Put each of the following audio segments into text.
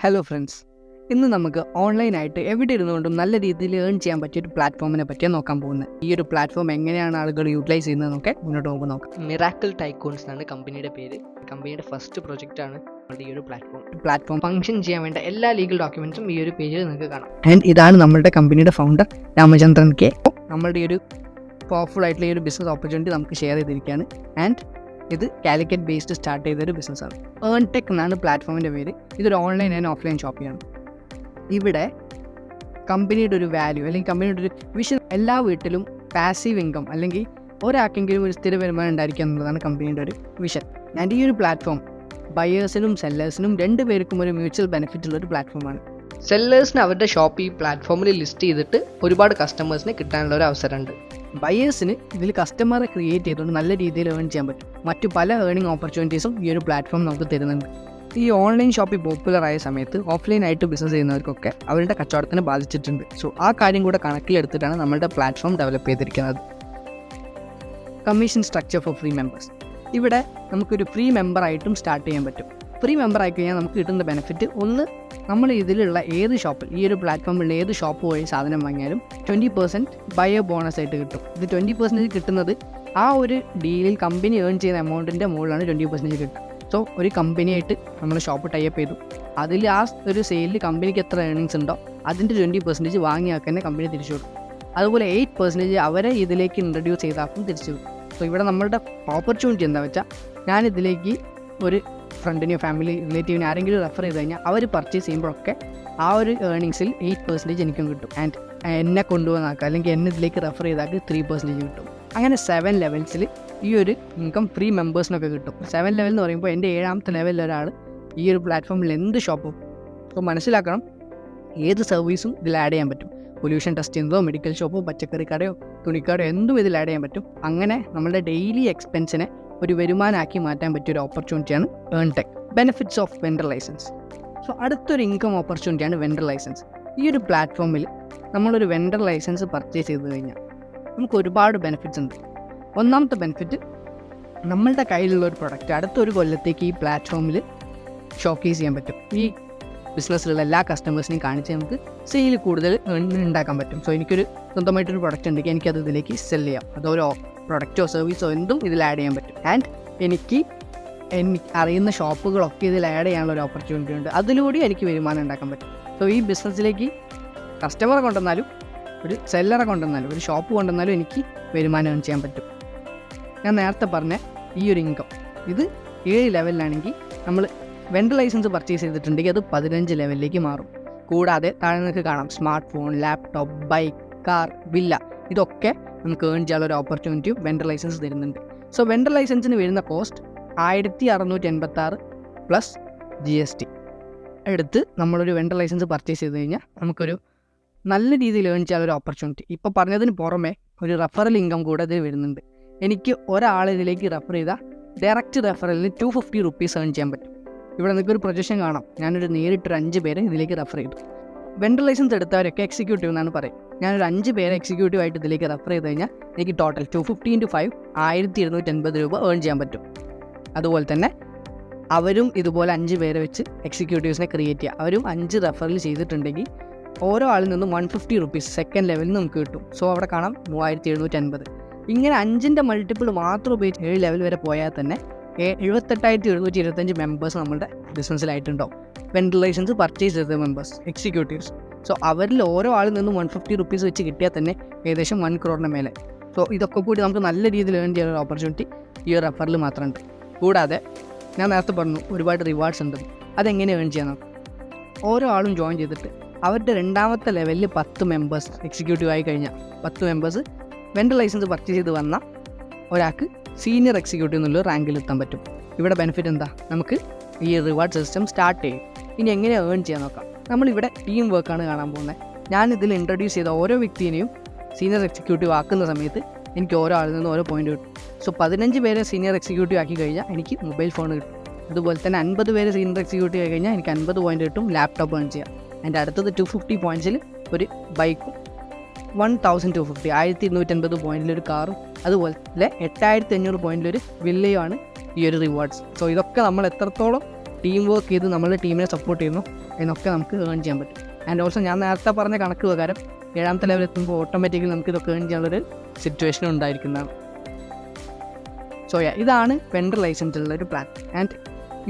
Hello friends, ഇന്ന് നമുക്ക് ഓൺലൈനായിട്ട് എവിടെ ഇരുന്നുകൊണ്ടും നല്ല രീതിയിൽ ഏൺ ചെയ്യാൻ പറ്റിയ ഒരു പ്ലാറ്റ്ഫോമിനെ പറ്റിയാണ് നോക്കാൻ പോകുന്നത്. ഈ ഒരു പ്ലാറ്റ്ഫോം എങ്ങനെയാണ് ആളുകൾ യൂട്ടിലൈസ് ചെയ്യുന്നതെന്നൊക്കെ മുന്നോട്ട് പോകുമ്പോൾ നോക്കാം. മിറാക്കിൾ ടൈക്കൂൺസ് എന്നാണ് കമ്പനിയുടെ പേര്. കമ്പനിയുടെ ഫസ്റ്റ് പ്രൊജക്റ്റാണ് ഈ ഒരു പ്ലാറ്റ്ഫോം ഫംഗ്ഷൻ ചെയ്യാൻ വേണ്ട എല്ലാ ലീഗൽ ഡോക്യുമെൻറ്റ്സും ഈ ഒരു പേജിൽ നിങ്ങൾക്ക് കാണാം. ആൻഡ് ഇതാണ് നമ്മുടെ കമ്പനിയുടെ ഫൗണ്ടർ രാമചന്ദ്രൻ കെ. നമ്മളുടെ ഈ ഒരു പവർഫുൾ ആയിട്ടുള്ള ഈ ഒരു ബിസിനസ് ഓപ്പർച്യൂണിറ്റി നമുക്ക് ഷെയർ ചെയ്തിരിക്കുകയാണ്. ആൻഡ് ഇത് കാലിക്കറ്റ് ബേസ്ഡ് സ്റ്റാർട്ട് ചെയ്തൊരു ബിസിനസ്സാണ്. ഏൺടെക് എന്നാണ് പ്ലാറ്റ്ഫോമിൻ്റെ പേര്. ഇതൊരു ഓൺലൈൻ ആൻഡ് ഓഫ്ലൈൻ ഷോപ്പിംഗാണ്. ഇവിടെ കമ്പനിയുടെ ഒരു വാല്യൂ അല്ലെങ്കിൽ കമ്പനിയുടെ ഒരു വിഷൻ, എല്ലാ വീട്ടിലും പാസീവ് ഇൻകം അല്ലെങ്കിൽ ഒരാൾക്കെങ്കിലും ഒരു സ്ഥിര വരുമാനം ഉണ്ടായിരിക്കുക എന്നുള്ളതാണ് കമ്പനിയുടെ ഒരു വിഷൻ. ആൻഡ് ഈ ഒരു പ്ലാറ്റ്ഫോം ബയേഴ്സിനും സെല്ലേഴ്സിനും രണ്ടുപേർക്കും ഒരു മ്യൂച്വൽ ബെനിഫിറ്റ് ഉള്ളൊരു പ്ലാറ്റ്ഫോമാണ്. സെല്ലേഴ്സിന് അവരുടെ ഷോപ്പ് ഈ പ്ലാറ്റ്ഫോമിൽ ലിസ്റ്റ് ചെയ്തിട്ട് ഒരുപാട് കസ്റ്റമേഴ്സിനെ കിട്ടാനുള്ള ഒരു അവസരമുണ്ട്. ബയേഴ്സിന് ഇതിൽ കസ്റ്റമറെ ക്രിയേറ്റ് ചെയ്തുകൊണ്ട് നല്ല രീതിയിൽ ഏൺ ചെയ്യാൻ പറ്റും. മറ്റു പല ഏർണിംഗ് ഓപ്പർച്യൂണിറ്റീസും ഈ ഒരു പ്ലാറ്റ്ഫോം നമുക്ക് തരുന്നുണ്ട്. ഈ ഓൺലൈൻ ഷോപ്പിംഗ് പോപ്പുലറായ സമയത്ത് ഓഫ്ലൈനായിട്ട് ബിസിനസ് ചെയ്യുന്നവർക്കൊക്കെ അവരുടെ കച്ചവടത്തിനെ ബാധിച്ചിട്ടുണ്ട്. സോ ആ കാര്യം കൂടെ കണക്കിലെടുത്തിട്ടാണ് നമ്മുടെ പ്ലാറ്റ്ഫോം ഡെവലപ്പ് ചെയ്തിരിക്കുന്നത്. Commission structure four free members. ഇവിടെ നമുക്കൊരു ഫ്രീ മെമ്പറായിട്ടും സ്റ്റാർട്ട് ചെയ്യാൻ പറ്റും. ഫ്രീ മെമ്പർ ആയിക്കഴിഞ്ഞാൽ നമുക്ക് കിട്ടുന്ന ബെനിഫിറ്റ് ഒന്ന്, നമ്മൾ ഇതിലുള്ള ഏത് ഷോപ്പിൽ ഈ ഒരു പ്ലാറ്റ്ഫോമിലുള്ള ഏത് ഷോപ്പ് വഴി സാധനം വാങ്ങിയാലും 20% ബയർ ബോണസ് ആയിട്ട് കിട്ടും. ഇത് 20% കിട്ടുന്നത് ആ ഒരു ഡീലിൽ കമ്പനി ഏൺ ചെയ്യുന്ന എമൗണ്ടിൻ്റെ മുകളിലാണ് 20% കിട്ടുക. സോ ഒരു കമ്പനിയായിട്ട് നമ്മൾ ഷോപ്പ് ടൈപ്പ് ചെയ്തു, അതിൽ ആ ഒരു സെയിലിൽ കമ്പനിക്ക് എത്ര ഏർണിങ്സ് ഉണ്ടോ അതിൻ്റെ 20% വാങ്ങിയാൽ തന്നെ കമ്പനി തിരിച്ചു കൊടുക്കും. അതുപോലെ 8% അവരെ ഇതിലേക്ക് ഇൻട്രൊഡ്യൂസ് ചെയ്താക്കും തിരിച്ചു കൊടുക്കും. സോ ഇവിടെ നമ്മളുടെ ഓപ്പർച്യൂണിറ്റി എന്താ വെച്ചാൽ, ഞാനിതിലേക്ക് ഒരു ഫ്രണ്ടിനെയോ ഫാമിലി റിലേറ്റീവിനെ ആരെങ്കിലും റെഫർ ചെയ്ത് കഴിഞ്ഞാൽ അവർ പർച്ചേസ് ചെയ്യുമ്പോഴൊക്കെ ആ ഒരു ഏർണിങ്സിൽ 8% എനിക്കും കിട്ടും. ആൻഡ് എന്നെ കൊണ്ടുവന്നാക്കുക അല്ലെങ്കിൽ എന്നെ ഇതിലേക്ക് റെഫർ ചെയ്താൽ 3% കിട്ടും. അങ്ങനെ 7 ലെവൽസിൽ ഈ ഒരു ഇൻകം ഫ്രീ മെമ്പേഴ്സിനൊക്കെ കിട്ടും. 7 ലെവൽ എന്ന് പറയുമ്പോൾ എൻ്റെ 7ാമത്തെ ലെവലിൽ ഒരാൾ ഈ ഒരു പ്ലാറ്റ്ഫോമിൽ എന്ത് ഷോപ്പും, അപ്പോൾ മനസ്സിലാക്കണം, ഏത് സർവീസും ഇതിൽ ആഡ് ചെയ്യാൻ പറ്റും. പൊല്യൂഷൻ ടെസ്റ്റ് ചെയ്യുന്നതോ മെഡിക്കൽ ഷോപ്പോ പച്ചക്കറി കടയോ തുണിക്കടയോ എന്തും ഇതിൽ ആഡ് ചെയ്യാൻ പറ്റും. അങ്ങനെ നമ്മുടെ ഡെയിലി എക്സ്പെൻസിനെ ഒരു വരുമാനമാക്കി മാറ്റാൻ പറ്റിയൊരു ഓപ്പർച്യൂണിറ്റിയാണ് Earntech. Benefits of vendor licence. So അടുത്തൊരു ഇൻകം ഓപ്പർച്യൂണിറ്റിയാണ് വെൻഡർ ലൈസൻസ്. ഈ ഒരു പ്ലാറ്റ്ഫോമിൽ നമ്മളൊരു വെൻഡർ ലൈസൻസ് പർച്ചേസ് ചെയ്ത് കഴിഞ്ഞാൽ നമുക്ക് ഒരുപാട് ബെനിഫിറ്റ്സ് ഉണ്ട്. ഒന്നാമത്തെ ബെനിഫിറ്റ്, നമ്മളുടെ കയ്യിലുള്ള ഒരു പ്രൊഡക്റ്റ് അടുത്തൊരു കൊല്ലത്തേക്ക് ഈ പ്ലാറ്റ്ഫോമിൽ ഷോക്കേസ് ചെയ്യാൻ പറ്റും. ഈ ബിസിനസ്സിലുള്ള എല്ലാ കസ്റ്റമേഴ്സിനെയും കാണിച്ച് നമുക്ക് സെയിൽ കൂടുതൽ ഉണ്ടാക്കാൻ പറ്റും. സോ എനിക്കൊരു സ്വന്തമായിട്ടൊരു പ്രൊഡക്റ്റ് ഉണ്ടെങ്കിൽ എനിക്കത് ഇതിലേക്ക് സെൽ ചെയ്യാം. അതോരോ പ്രൊഡക്റ്റോ സർവീസോ എന്തും ഇതിൽ ആഡ് ചെയ്യാൻ പറ്റും. ആൻഡ് എനിക്ക് അറിയുന്ന ഷോപ്പുകളൊക്കെ ഇതിൽ ആഡ് ചെയ്യാനുള്ള ഒരു ഓപ്പർച്യൂണിറ്റി ഉണ്ട്. അതിലൂടെ എനിക്ക് വരുമാനം ഉണ്ടാക്കാൻ പറ്റും. സോ ഈ ബിസിനസ്സിലേക്ക് കസ്റ്റമറെ കൊണ്ടുവന്നാലും ഒരു സെല്ലറെ കൊണ്ടുവന്നാലും ഒരു ഷോപ്പ് കൊണ്ടുവന്നാലും എനിക്ക് വരുമാനം ഏൺ ചെയ്യാൻ പറ്റും. ഞാൻ നേരത്തെ പറഞ്ഞ ഈ ഒരു ഇൻകം ഇത് 7 ലെവലിലാണെങ്കിൽ നമ്മൾ വെൻഡർ ലൈസൻസ് പർച്ചേസ് ചെയ്തിട്ടുണ്ടെങ്കിൽ അത് 15 ലെവലിലേക്ക് മാറും. കൂടാതെ താഴെ നിങ്ങൾക്ക് കാണാം smart phone, laptop, bike, car, villa, ഇതൊക്കെ നമുക്ക് ഏൺ ചെയ്യാനുള്ള ഒരു ഓപ്പർച്യൂണിറ്റിയും വെൻഡർ ലൈസൻസ് തരുന്നുണ്ട്. സോ വെൻഡർ ലൈസൻസിന് വരുന്ന കോസ്റ്റ് 1686 പ്ലസ് GST എടുത്ത് നമ്മളൊരു വെൻഡർ ലൈസൻസ് പർച്ചേസ് ചെയ്ത് കഴിഞ്ഞാൽ നമുക്കൊരു നല്ല രീതിയിൽ ഏൺ ചെയ്യാനൊരു ഓപ്പർച്യൂണിറ്റി. ഇപ്പോൾ പറഞ്ഞതിന് പുറമെ ഒരു റെഫറൽ ഇൻകം കൂടെ ഇതിൽ വരുന്നുണ്ട്. എനിക്ക് ഒരാളിതിലേക്ക് റെഫർ ചെയ്താൽ ഡയറക്റ്റ് റെഫറലിന് 250 റുപ്പീസ് ഏൺ ചെയ്യാൻ പറ്റും. ഇവിടെ നിങ്ങൾക്കൊരു പ്രൊജക്ഷൻ കാണാം. ഞാനൊരു നേരിട്ടൊരു 5 പേരെ ഇതിലേക്ക് റെഫർ ചെയ്തു. വെൻഡർ ലൈസൻസ് എടുത്തവരൊക്കെ എക്സിക്യൂട്ടീവ് എന്നാണ് പറയും. ഞാനൊരു 5 പേരെ എക്സിക്യൂട്ടീവ് ആയിട്ട് ഇതിലേക്ക് റെഫർ ചെയ്ത് കഴിഞ്ഞാൽ എനിക്ക് ടോട്ടൽ 250 × 5 1280 രൂപ ഏൺ ചെയ്യാൻ പറ്റും. അതുപോലെ തന്നെ അവരും ഇതുപോലെ 5 പേരെ വെച്ച് എക്സിക്യൂട്ടീവ്സിനെ ക്രിയേറ്റ് ചെയ്യുക. അവരും 5 റെഫറൽ ചെയ്തിട്ടുണ്ടെങ്കിൽ ഓരോ ആളിൽ നിന്നും 150 റുപ്പീസ് സെക്കൻഡ് ലെവലിൽ നമുക്ക് കിട്ടും. സോ അവിടെ കാണാം 3750. ഇങ്ങനെ 5ൻ്റെ മൾട്ടിപ്പിൾ മാത്രം ഉപയോഗിച്ച് 7 ലെവൽ വരെ പോയാൽ തന്നെ 78,725 മെമ്പേഴ്സ് നമ്മുടെ ബിസിനസ്സിലായിട്ടുണ്ടാവും. വെൻഡർ ലൈസൻസ് പർച്ചേസ് ചെയ്ത മെമ്പേഴ്സ്, എക്സിക്യൂട്ടീവ്സ്. സോ അവരിൽ ഓരോ ആളിൽ നിന്നും 150 റുപ്പീസ് വെച്ച് കിട്ടിയാൽ തന്നെ ഏകദേശം 1 crore മേലെ. സോ ഇതൊക്കെ കൂടി നമുക്ക് നല്ല രീതിയിൽ ഏൺ ചെയ്യാനുള്ള ഓപ്പർച്യൂണിറ്റി ഈ ഒരു റെഫറിൽ മാത്രമുണ്ട്. കൂടാതെ ഞാൻ നേരത്തെ പറഞ്ഞു ഒരുപാട് റിവാർഡ്സ് ഉണ്ട്. അതെങ്ങനെ ഏൺ ചെയ്യാൻ നോക്കാം. ഓരോ ആളും ജോയിൻ ചെയ്തിട്ട് അവരുടെ 2ാമത്തെ ലെവലിൽ 10 മെമ്പേഴ്സ് എക്സിക്യൂട്ടീവ് ആയി കഴിഞ്ഞാൽ 10 മെമ്പേഴ്സ് വെൻഡർ ലൈസൻസ് പർച്ചേസ് ചെയ്ത് വന്നാൽ ഒരാൾക്ക് സീനിയർ എക്സിക്യൂട്ടീവ് എന്നുള്ള റാങ്കിൽ എത്താൻ പറ്റും. ഇവിടെ ബെനിഫിറ്റ് എന്താ, നമുക്ക് ഈ റിവാർഡ് സിസ്റ്റം സ്റ്റാർട്ട് ചെയ്യും. ഇനി എങ്ങനെ ഏൺ ചെയ്യാൻ നോക്കാം. നമ്മളിവിടെ ടീം വർക്കാണ് കാണാൻ പോകുന്നത്. ഞാനിതിൽ ഇൻട്രൊഡ്യൂസ് ചെയ്ത ഓരോ വ്യക്തിയെയും സീനിയർ എക്സിക്യൂട്ടീവ് ആക്കുന്ന സമയത്ത് എനിക്ക് ഓരോ ആളിൽ നിന്ന് ഓരോ പോയിന്റ് കിട്ടും. സോ 15 പേരെ സീനിയർ എക്സിക്യൂട്ടീവ് ആക്കി കഴിഞ്ഞാൽ എനിക്ക് മൊബൈൽ ഫോൺ കിട്ടും. അതുപോലെ തന്നെ 50 പേര് സീനിയർ എക്സിക്യൂട്ടീവ് ആയി കഴിഞ്ഞാൽ എനിക്ക് 50 പോയിന്റ് കിട്ടും, ലാപ്ടോപ്പ് ഏൺ ചെയ്യാം. എൻ്റെ അടുത്തത് 250 പോയിൻറ്റ്സിൽ ഒരു ബൈക്കും, 1250 1250 പോയിൻറ്റിലൊരു കാറും, അതുപോലെ 8500 പോയിൻറ്റിലൊരു വില്ലയുമാണ് ഈ ഒരു റിവാർഡ്സ്. സോ ഇതൊക്കെ നമ്മൾ എത്രത്തോളം ടീം വർക്ക് ചെയ്ത് നമ്മളുടെ ടീമിനെ സപ്പോർട്ട് ചെയ്യുന്നു എന്നൊക്കെ നമുക്ക് ഏൺ ചെയ്യാൻ പറ്റും. ആൻഡ് ഓൾസോ ഞാൻ നേരത്തെ പറഞ്ഞ കണക്ക് പ്രകാരം 7ാമത്തെ ലെവൽ എത്തുമ്പോൾ ഓട്ടോമാറ്റിക്കലി നമുക്ക് ഇതൊക്കെ ഏൺ ചെയ്യാനുള്ളൊരു സിറ്റുവേഷൻ ഉണ്ടായിരിക്കുന്നതാണ്. സോ ഇതാണ് വെണ്ടർ ലൈസൻസിലുള്ള ഒരു പ്ലാൻ. ആൻഡ്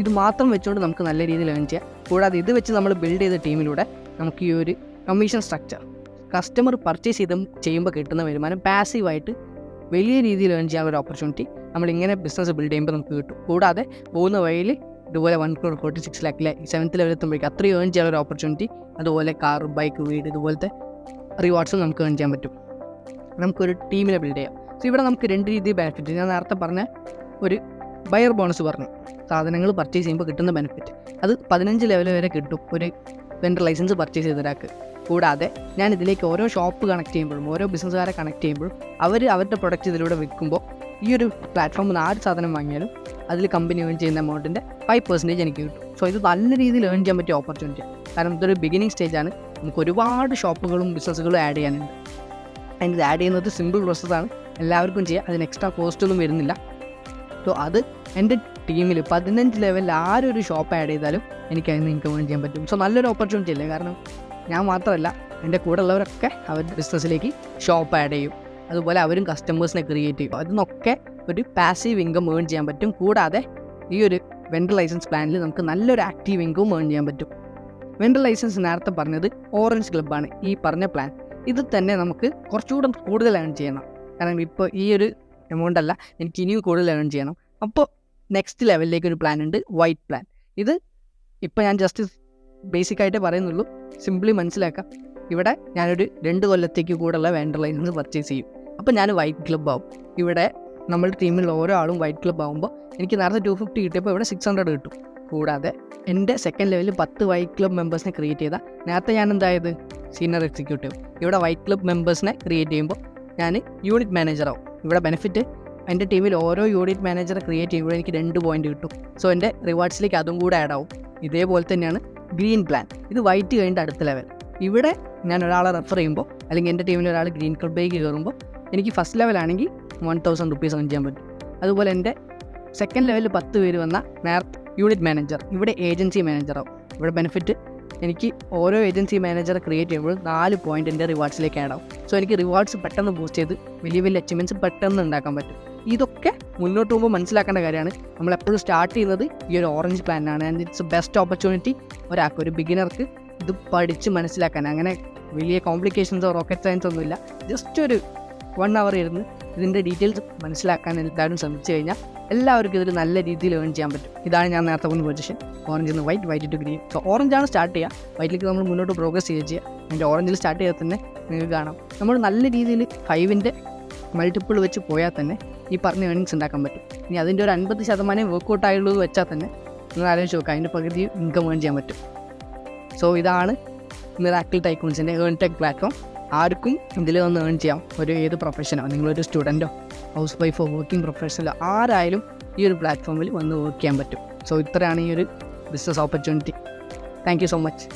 ഇത് മാത്രം വെച്ചുകൊണ്ട് നമുക്ക് നല്ല രീതിയിൽ ഏൺ ചെയ്യാം. കൂടാതെ ഇത് വെച്ച് നമ്മൾ ബിൽഡ് ചെയ്ത ടീമിലൂടെ നമുക്ക് ഈ ഒരു കമ്മീഷൻ സ്ട്രക്ചർ കസ്റ്റമർ പർച്ചേസ് ചെയ്യുമ്പോൾ കിട്ടുന്ന വരുമാനം പാസീവായിട്ട് വലിയ രീതിയിൽ ഏൺ ചെയ്യാനുള്ള ഒരു ഓപ്പർച്യൂണിറ്റി നമ്മളിങ്ങനെ ബിസിനസ് ബിൽഡ് ചെയ്യുമ്പോൾ നമുക്ക് കിട്ടും. കൂടാതെ പോകുന്ന വഴിയിൽ ഇതുപോലെ 1.46 lakh 7th ലെവൽ എത്തുമ്പോഴേക്കും അത്രയും ഏൺ ചെയ്യാനുള്ള ഒരു ഓപ്പർച്യൂണിറ്റി, അതുപോലെ കാർ, ബൈക്ക്, വീട് ഇതുപോലത്തെ റിവാർഡ്സും നമുക്ക് ഏൺ ചെയ്യാൻ പറ്റും. നമുക്കൊരു ടീമിനെ ബിൽഡ് ചെയ്യാം. സോ ഇവിടെ നമുക്ക് 2 രീതിയിൽ ബെനിഫിറ്റ്. ഞാൻ നേരത്തെ പറഞ്ഞ ഒരു ബയർ ബോണസ് പറഞ്ഞു, സാധനങ്ങൾ പർച്ചേസ് ചെയ്യുമ്പോൾ കിട്ടുന്ന ബെനിഫിറ്റ് അത് 15 ലെവൽ വരെ കിട്ടും ഒരു വെണ്ടർ ലൈസൻസ് പർച്ചേസ് ചെയ്ത ഒരാൾക്ക്. കൂടാതെ ഞാൻ ഇതിലേക്ക് ഓരോ ഷോപ്പ് കണക്ട് ചെയ്യുമ്പോഴും ഓരോ ബിസിനസ്സുകാരെ കണക്ട് ചെയ്യുമ്പോഴും അവരുടെ പ്രൊഡക്റ്റ് ഇതിലൂടെ വിൽക്കുമ്പോൾ ഈ ഒരു പ്ലാറ്റ്ഫോമിൽ നിന്ന് 6 സാധനം വാങ്ങിയാലും അതിൽ കമ്പനി ഏൺ ചെയ്യുന്ന എമൗണ്ടിൻ്റെ 5% എനിക്ക് കിട്ടും. സോ ഇത് നല്ല രീതിയിൽ ഏൺ ചെയ്യാൻ പറ്റിയ ഓപ്പർച്യൂണിറ്റിയാണ്. കാരണം ഇതൊരു ബിഗിനിങ് സ്റ്റേജാണ്. നമുക്ക് ഒരുപാട് ഷോപ്പുകളും ബിസിനസ്സുകളും ആഡ് ചെയ്യാനുണ്ട്. ആൻഡ് ഇത് ആഡ് ചെയ്യുന്നത് സിമ്പിൾ പ്രോസസ്സാണ്, എല്ലാവർക്കും ചെയ്യാം. അതിന് എക്സ്ട്രാ കോസ്റ്റൊന്നും വരുന്നില്ല. സോ അത് എൻ്റെ ടീമിൽ 15 ലെവലിൽ ആരൊരു ഷോപ്പ് ആഡ് ചെയ്താലും എനിക്ക് അതിന് ഇൻകം ഏൺ ചെയ്യാൻ പറ്റും. സോ നല്ലൊരു ഓപ്പർച്യൂണിറ്റി അല്ലേ? കാരണം ഞാൻ മാത്രമല്ല, എൻ്റെ കൂടെ ഉള്ളവരൊക്കെ അവരുടെ ബിസിനസ്സിലേക്ക് ഷോപ്പ് ആഡ് ചെയ്യും. അതുപോലെ അവരും കസ്റ്റമേഴ്സിനെ ക്രിയേറ്റ് ചെയ്യും. അതിനൊക്കെ ഒരു പാസീവ് ഇൻകം ഏൺ ചെയ്യാൻ പറ്റും. കൂടാതെ ഈ ഒരു വെണ്ടർ ലൈസൻസ് പ്ലാനിൽ നമുക്ക് നല്ലൊരു ആക്റ്റീവ് ഇൻകം ഏൺ ചെയ്യാൻ പറ്റും. വെണ്ടർ ലൈസൻസ് നേരത്തെ പറഞ്ഞത് ഓറഞ്ച് ക്ലബ്ബാണ് ഈ പറഞ്ഞ പ്ലാൻ. ഇത് തന്നെ നമുക്ക് കുറച്ചുകൂടെ കൂടുതൽ ഏൺ ചെയ്യണം. കാരണം ഇപ്പോൾ ഈ ഒരു എമൗണ്ട് അല്ല, എനിക്ക് ഇനിയും കൂടുതൽ ഏൺ ചെയ്യണം. അപ്പോൾ നെക്സ്റ്റ് ലെവലിലേക്ക് ഒരു പ്ലാൻ ഉണ്ട്, വൈറ്റ് പ്ലാൻ. ഇത് ഇപ്പോൾ ഞാൻ ജസ്റ്റ് ബേസിക്കായിട്ടേ പറയുന്നുള്ളൂ, സിംപ്ലി മനസ്സിലാക്കാം. ഇവിടെ ഞാനൊരു 2 കൊല്ലത്തേക്ക് കൂടെയുള്ള വെണ്ടർ ലൈസൻസ് പർച്ചേസ് ചെയ്യും. അപ്പോൾ ഞാൻ വൈറ്റ് ക്ലബ്ബ് ആവും. ഇവിടെ നമ്മുടെ ടീമിലുള്ള ഓരോ ആളും വൈറ്റ് ക്ലബ്ബ് ആകുമ്പോൾ എനിക്ക് നേരത്തെ 250 കിട്ടിയപ്പോൾ ഇവിടെ 600 കിട്ടും. കൂടാതെ എൻ്റെ സെക്കൻഡ് ലെവലിൽ 10 വൈറ്റ് ക്ലബ്ബ് മെമ്പേഴ്സിനെ ക്രിയേറ്റ് ചെയ്താൽ, നേരത്തെ ഞാൻ എന്തായത് സീനിയർ എക്സിക്യൂട്ടീവ്, ഇവിടെ വൈറ്റ് ക്ലബ്ബ് മെമ്പേഴ്സിനെ ക്രിയേറ്റ് ചെയ്യുമ്പോൾ ഞാൻ യൂണിറ്റ് മാനേജറാവും. ഇവിടെ ബെനിഫിറ്റ് എൻ്റെ ടീമിൽ ഓരോ യൂണിറ്റ് മാനേജറെ ക്രിയേറ്റ് ചെയ്യുമ്പോൾ എനിക്ക് 2 പോയിന്റ് കിട്ടും. സോ എൻ്റെ റിവാർഡ്സിലേക്ക് അതും കൂടെ ആഡ് ആവും. ഇതേപോലെ തന്നെയാണ് ഗ്രീൻ പ്ലാൻ. ഇത് വൈറ്റ് കഴിഞ്ഞിട്ട് അടുത്ത ലെവൽ. ഇവിടെ ഞാൻ ഒരാളെ റെഫർ ചെയ്യുമ്പോൾ, അല്ലെങ്കിൽ എൻ്റെ ടീമിൽ ഒരാൾ ഗ്രീൻ ക്ലബ്ബിലേക്ക് കയറുമ്പോൾ എനിക്ക് ഫസ്റ്റ് ലെവലാണെങ്കിൽ 1000 rupees ഏൺ ചെയ്യാൻ പറ്റും. അതുപോലെ എൻ്റെ സെക്കൻഡ് ലെവലിൽ 10 പേര് വന്ന നേരത്തെ യൂണിറ്റ് മാനേജർ, ഇവിടെ ഏജൻസി മാനേജറാവും. ഇവിടെ ബെനിഫിറ്റ് എനിക്ക് ഓരോ ഏജൻസി മാനേജറെ ക്രിയേറ്റ് ചെയ്യുമ്പോൾ 4 പോയിന്റ് എൻ്റെ റിവാർഡ്സിലേക്ക് ആഡ് ആവും. സോ എനിക്ക് റിവാർഡ്സ് പെട്ടെന്ന് ബൂസ്റ്റ് ചെയ്ത് വലിയ വലിയ അച്ചീവ്മെൻറ്റ്സ് പെട്ടെന്ന് ഉണ്ടാക്കാൻ പറ്റും. ഇതൊക്കെ മുന്നോട്ട് പോകുമ്പോൾ മനസ്സിലാക്കേണ്ട കാര്യമാണ്. നമ്മളെപ്പോഴും സ്റ്റാർട്ട് ചെയ്യുന്നത് ഈ ഒരു ഓറഞ്ച് പ്ലാനാണ്. ആൻഡ് ഇറ്റ്സ് ബെസ്റ്റ് ഓപ്പർച്യൂണിറ്റി ഒരാൾക്ക്, ഒരു ബിഗിനർക്ക് ഇത് പഠിച്ച് മനസ്സിലാക്കാൻ. അങ്ങനെ വലിയ കോംപ്ലിക്കേഷൻസോ റോക്കറ്റ് സയൻസ് ഒന്നുമില്ല. ജസ്റ്റ് ഒരു 1 hour ഇരുന്ന് ഇതിൻ്റെ ഡീറ്റെയിൽസ് മനസ്സിലാക്കാൻ എല്ലാവരും ശ്രമിച്ചു കഴിഞ്ഞാൽ എല്ലാവർക്കും ഇതൊരു നല്ല രീതിയിൽ ഏൺ ചെയ്യാൻ പറ്റും. ഇതാണ് ഞാൻ നേരത്തെ പറഞ്ഞ പൊസിഷൻ. ഓറഞ്ചിൽ നിന്ന് white, white to green. So ഓറഞ്ചാണ് സ്റ്റാർട്ട് ചെയ്യുക, വൈറ്റിലേക്ക് നമ്മൾ മുന്നോട്ട് പ്രോഗ്രസ് ചെയ്യുക. അതിൻ്റെ ഓറഞ്ചിൽ സ്റ്റാർട്ട് ചെയ്താൽ തന്നെ നിങ്ങൾക്ക് കാണാം നമ്മൾ നല്ല രീതിയിൽ 5ൻ്റെ മൾട്ടിപ്പിൾ വെച്ച് പോയാൽ തന്നെ ഈ പറഞ്ഞ ഏണിങ്സ് ഉണ്ടാക്കാൻ പറ്റും. ഇനി അതിൻ്റെ ഒരു 50% വർക്കൗട്ട് ആയുള്ളൂ എന്ന് വെച്ചാൽ തന്നെ നിങ്ങൾ ആലോചിച്ച് നോക്കുക, അതിൻ്റെ പകുതി ഇൻകം ഏൺ ചെയ്യാൻ പറ്റും. സോ ഇതാണ് മിറാക്കിൾ ടൈക്കൂൺസിൻ്റെ ഏൺ ടെക് പ്ലാറ്റ്ഫോം. ആർക്കും ഇതിൽ വന്ന് ഏൺ ചെയ്യാം. ഏത് പ്രൊഫഷനോ, നിങ്ങളൊരു സ്റ്റുഡൻറ്റോ, ഹൗസ് വൈഫോ, വർക്കിംഗ് പ്രൊഫഷണലോ ആരായാലും ഈ ഒരു പ്ലാറ്റ്ഫോമിൽ വന്ന് വർക്ക് ചെയ്യാൻ പറ്റും. സോ ഇത്രയാണ് ഈ ഒരു business opportunity. Thank you so much.